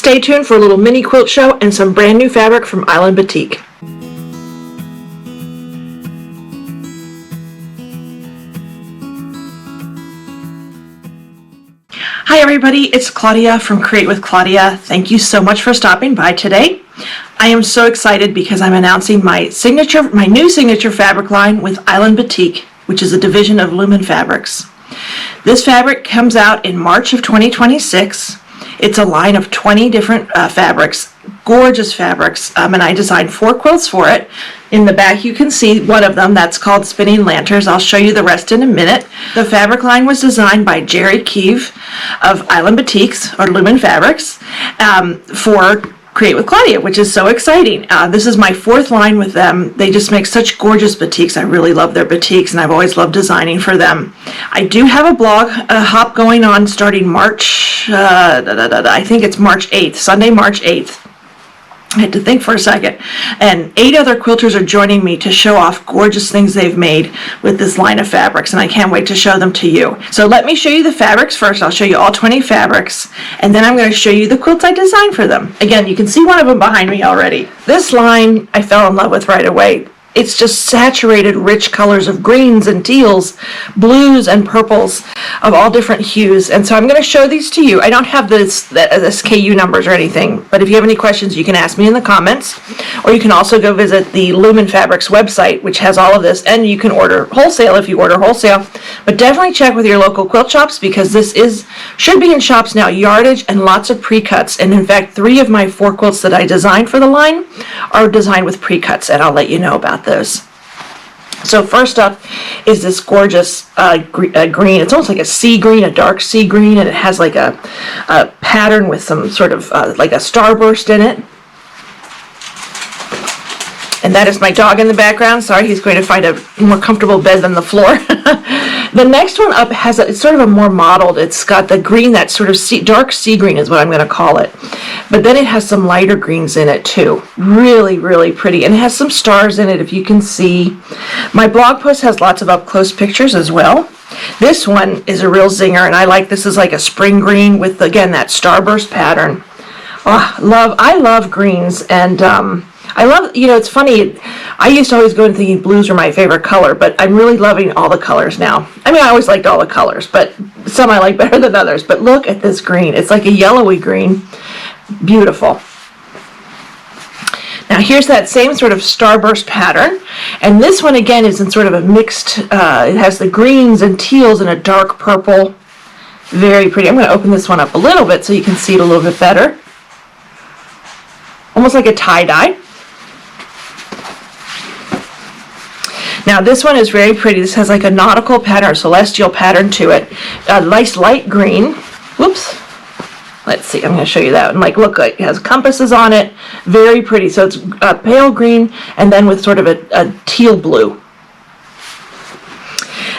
Stay tuned for a little mini quilt show and some brand new fabric from Island Batik. Hi everybody, it's Claudia from Create with Claudia. Thank you so much for stopping by today. I am so excited because I'm announcing my new signature fabric line with Island Batik, which is a division of Lumen Fabrics. This fabric comes out in March of 2026. It's a line of 20 different fabrics, gorgeous fabrics, and I designed 4 quilts for it. In the back you can see one of them, that's called Spinning Lanterns. I'll show you the rest in a minute. The fabric line was designed by Jerry Khiev of Island Batiks, or Lumen Fabrics, for Create with Claudia, which is so exciting. This is my 4th line with them. They just make such gorgeous batiks. I really love their batiks, and I've always loved designing for them. I do have a blog hop going on starting March, I think it's March 8th, Sunday, March 8th. I had to think for a second. And 8 other quilters are joining me to show off gorgeous things they've made with this line of fabrics, and I can't wait to show them to you. So let me show you the fabrics first. I'll show you all 20 fabrics, and then I'm going to show you the quilts I designed for them. Again, you can see one of them behind me already. This line I fell in love with right away. It's just saturated, rich colors of greens and teals, blues and purples of all different hues. And so I'm going to show these to you. I don't have the SKU numbers or anything, but if you have any questions, you can ask me in the comments. Or you can also go visit the Lumen Fabrics website, which has all of this, and you can order wholesale if you order wholesale. But definitely check with your local quilt shops, because this should be in shops now, yardage and lots of pre-cuts. And in fact, 3 of my 4 quilts that I designed for the line are designed with pre-cuts, and I'll let you know about those. So first up is this gorgeous green. It's almost like a sea green, a dark sea green, and it has like a pattern with some sort of like a starburst in it. And that is my dog in the background. Sorry, he's going to find a more comfortable bed than the floor. The next one up it's sort of a more mottled. It's got the green, that sort of dark sea green is what I'm going to call it. But then it has some lighter greens in it too. Really, really pretty. And it has some stars in it, if you can see. My blog post has lots of up-close pictures as well. This one is a real zinger, and this is like a spring green with, again, that starburst pattern. Oh, I love greens, and I love, it's funny, I used to always go in thinking blues were my favorite color, but I'm really loving all the colors now. I mean, I always liked all the colors, but some I like better than others. But look at this green. It's like a yellowy green. Beautiful. Now here's that same sort of starburst pattern, and this one again is in sort of a mixed, it has the greens and teals and a dark purple. Very pretty. I'm going to open this one up a little bit so you can see it a little bit better. Almost like a tie-dye. Now this one is very pretty. This has like a nautical pattern, celestial pattern to it. A nice light green. Whoops. Let's see, I'm going to show you that. And look, it has compasses on it. Very pretty. So it's pale green and then with sort of a teal blue.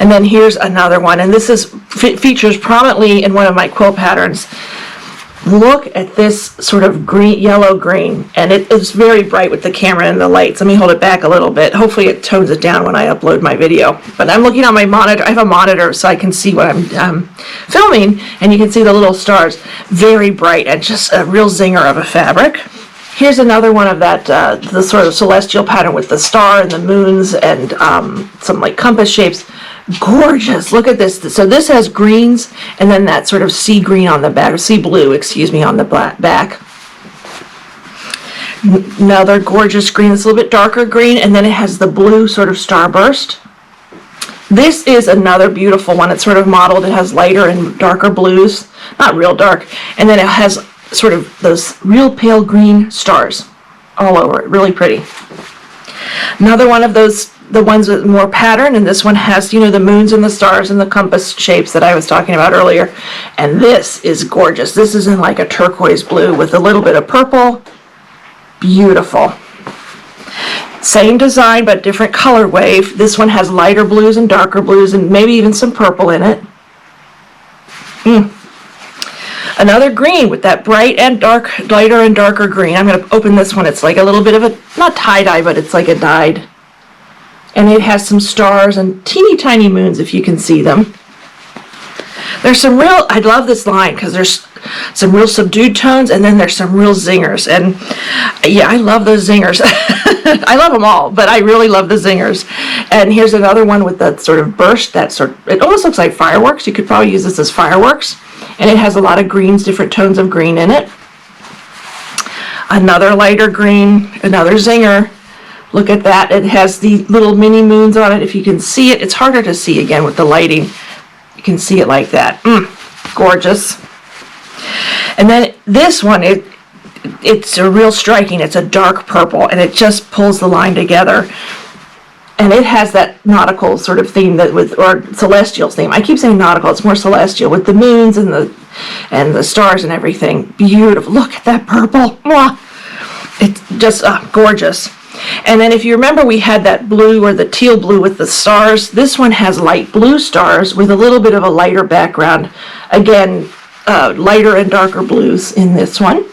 And then here's another one. And this features prominently in one of my quilt patterns. Look at this sort of green, yellow green, and it is very bright with the camera and the lights. Let me hold it back a little bit. Hopefully it tones it down when I upload my video. But I'm looking on my monitor. I have a monitor so I can see what I'm filming, and you can see the little stars. Very bright and just a real zinger of a fabric. Here's another one of that, the sort of celestial pattern with the star and the moons and some like compass shapes. Gorgeous. Look at this. So this has greens and then that sort of sea green on the back, or sea blue, excuse me, on the back. Another gorgeous green. It's a little bit darker green, and then it has the blue sort of starburst. This is another beautiful one. It's sort of mottled. It has lighter and darker blues, not real dark, and then it has sort of those real pale green stars all over it. Really pretty. Another one of those, the ones with more pattern, and this one has, the moons and the stars and the compass shapes that I was talking about earlier. And this is gorgeous. This is in like a turquoise blue with a little bit of purple. Beautiful. Same design, but different color wave. This one has lighter blues and darker blues and maybe even some purple in it. Another green with that bright and dark, lighter and darker green. I'm going to open this one. It's like a little bit of a, not tie-dye, but it's like a dyed. And it has some stars and teeny tiny moons, if you can see them. There's some real, I love this line because there's some real subdued tones, and then there's some real zingers. And yeah, I love those zingers. I love them all, but I really love the zingers. And here's another one with that sort of burst, it almost looks like fireworks. You could probably use this as fireworks. And it has a lot of greens, different tones of green in it. Another lighter green, another zinger. Look at that. It has the little mini moons on it. If you can see it, it's harder to see again with the lighting. You can see it like that. Gorgeous. And then this one, it's a real striking. It's a dark purple, and it just pulls the line together. And it has that nautical sort of theme or celestial theme. I keep saying nautical. It's more celestial with the moons and the stars and everything. Beautiful. Look at that purple. Mwah. It's just gorgeous. And then if you remember, we had that blue or the teal blue with the stars. This one has light blue stars with a little bit of a lighter background. Again, lighter and darker blues in this one.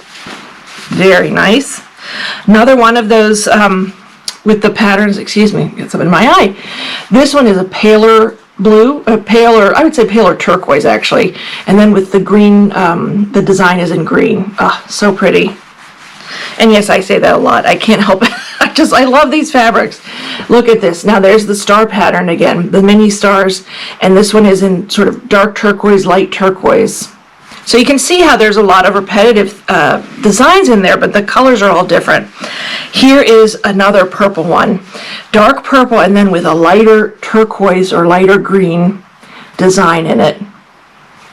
Very nice. Another one of those with the patterns, excuse me, get something in my eye. This one is a paler blue, I would say paler turquoise actually. And then with the green, the design is in green. So pretty. And yes, I say that a lot. I can't help it. I love these fabrics. Look at this. Now there's the star pattern again, the mini stars, and this one is in sort of dark turquoise, light turquoise. So you can see how there's a lot of repetitive designs in there, but the colors are all different. Here is another purple one, dark purple, and then with a lighter turquoise or lighter green design in it.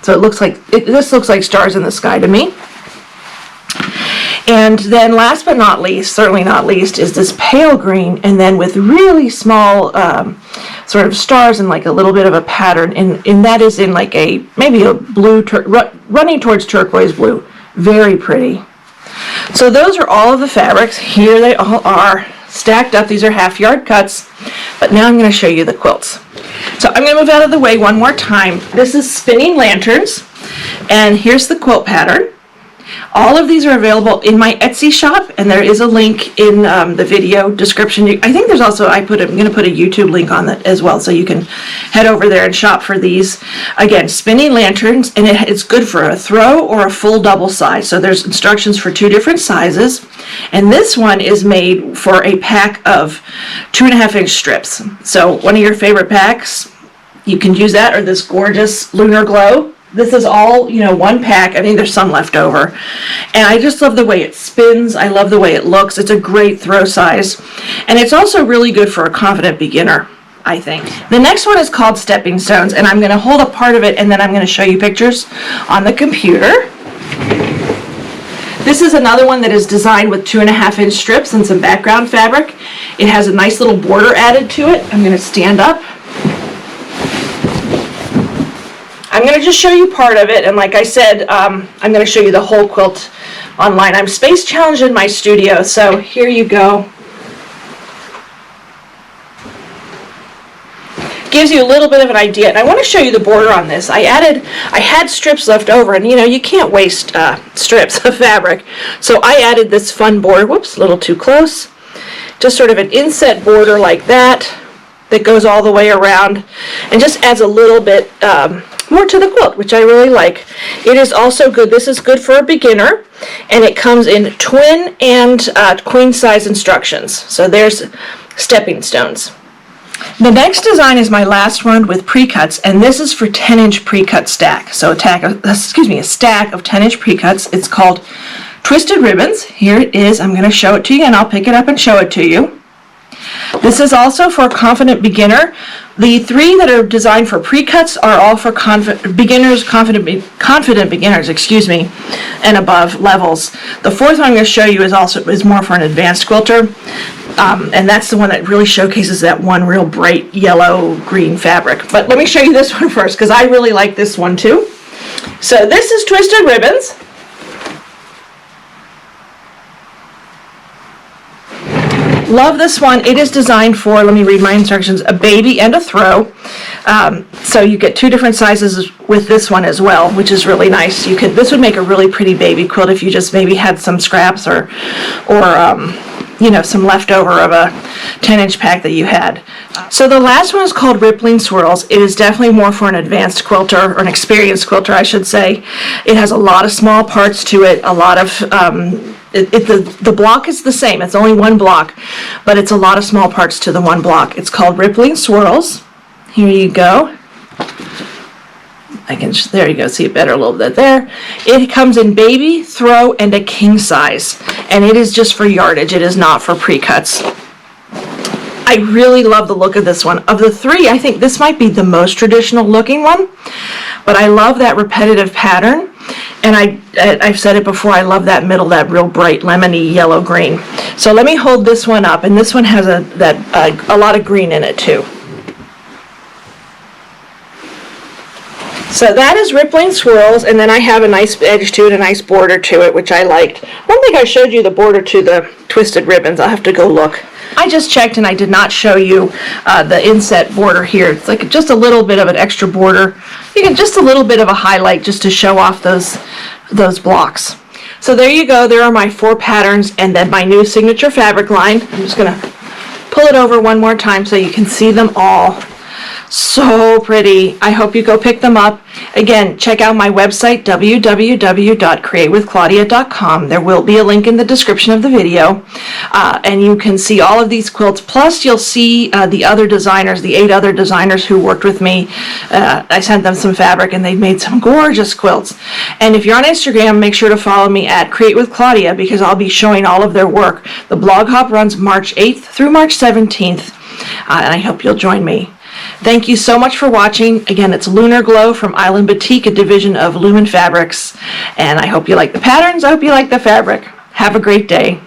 So this looks like stars in the sky to me. And then last but not least, certainly not least, is this pale green, and then with really small sort of stars and like a little bit of a pattern, and that is in like maybe a blue, running towards turquoise blue. Very pretty. So those are all of the fabrics. Here they all are stacked up. These are half-yard cuts, but now I'm going to show you the quilts. So I'm going to move out of the way one more time. This is Spinning Lanterns, and here's the quilt pattern. All of these are available in my Etsy shop, and there is a link in the video description. I think there's also, I'm going to put a YouTube link on that as well, so you can head over there and shop for these. Again, Spinning Lanterns, and it's good for a throw or a full double size. So there's instructions for 2 different sizes, and this one is made for a pack of 2.5-inch strips. So one of your favorite packs, you can use that, or this gorgeous Lunar Glow. This is all, one pack. I mean, there's some left over. And I just love the way it spins. I love the way it looks. It's a great throw size. And it's also really good for a confident beginner, I think. The next one is called Stepping Stones, and I'm going to hold a part of it, and then I'm going to show you pictures on the computer. This is another one that is designed with 2.5-inch strips and some background fabric. It has a nice little border added to it. I'm going to stand up. I'm going to just show you part of it, and like I said, I'm going to show you the whole quilt online. I'm space challenged in my studio, so here you go. Gives you a little bit of an idea, and I want to show you the border on this. I had strips left over, and you can't waste strips of fabric, so I added this fun border. Whoops, a little too close. Just sort of an inset border like that goes all the way around, and just adds a little bit more to the quilt, which I really like. It is also good. This is good for a beginner, and it comes in twin and queen size instructions. So there's stepping stones. The next design is my last one with pre-cuts, and this is for 10-inch pre-cut stack. So a stack of 10-inch pre-cuts. It's called Twisted Ribbons. Here it is. I'm going to show it to you, and I'll pick it up and show it to you. This is also for a confident beginner. The 3 that are designed for pre-cuts are all for confident beginners, and above levels. The 4th one I'm going to show you is more for an advanced quilter, and that's the one that really showcases that one real bright yellow-green fabric. But let me show you this one first, because I really like this one too. So this is Twisted Ribbons. Love this one. It is designed for, let me read my instructions, a baby and a throw. So you get 2 different sizes with this one as well, which is really nice. This would make a really pretty baby quilt if you just maybe had some scraps or some leftover of a 10-inch pack that you had. So the last one is called Rippling Swirls. It is definitely more for an advanced quilter, or an experienced quilter, I should say. It has a lot of small parts to it, a lot of, the block is the same. It's only one block, but it's a lot of small parts to the one block. It's called Rippling Swirls. Here you go. There you go, see it better a little bit there. It comes in baby, throw, and a king size. And it is just for yardage. It is not for pre-cuts. I really love the look of this one. Of the three, I think this might be the most traditional looking one. But I love that repetitive pattern. And I've said it before, I love that middle, that real bright lemony yellow-green. So let me hold this one up. And this one has a lot of green in it too. So that is Rippling Swirls, and then I have a nice edge to it, a nice border to it, which I liked. I don't think I showed you the border to the twisted ribbons. I'll have to go look. I just checked and I did not show you the inset border here. It's like just a little bit of an extra border. You get just a little bit of a highlight just to show off those blocks. So there you go. There are my 4 patterns and then my new signature fabric line. I'm just going to pull it over one more time so you can see them all. So pretty. I hope you go pick them up. Again, check out my website, www.createwithclaudia.com. There will be a link in the description of the video. And you can see all of these quilts. Plus, you'll see the other designers, the 8 other designers who worked with me. I sent them some fabric and they've made some gorgeous quilts. And if you're on Instagram, make sure to follow me at Create with Claudia because I'll be showing all of their work. The blog hop runs March 8th through March 17th. And I hope you'll join me. Thank you so much for watching. Again, it's Lunar Glow from Island Batik, a division of Lumen Fabrics. And I hope you like the patterns. I hope you like the fabric. Have a great day.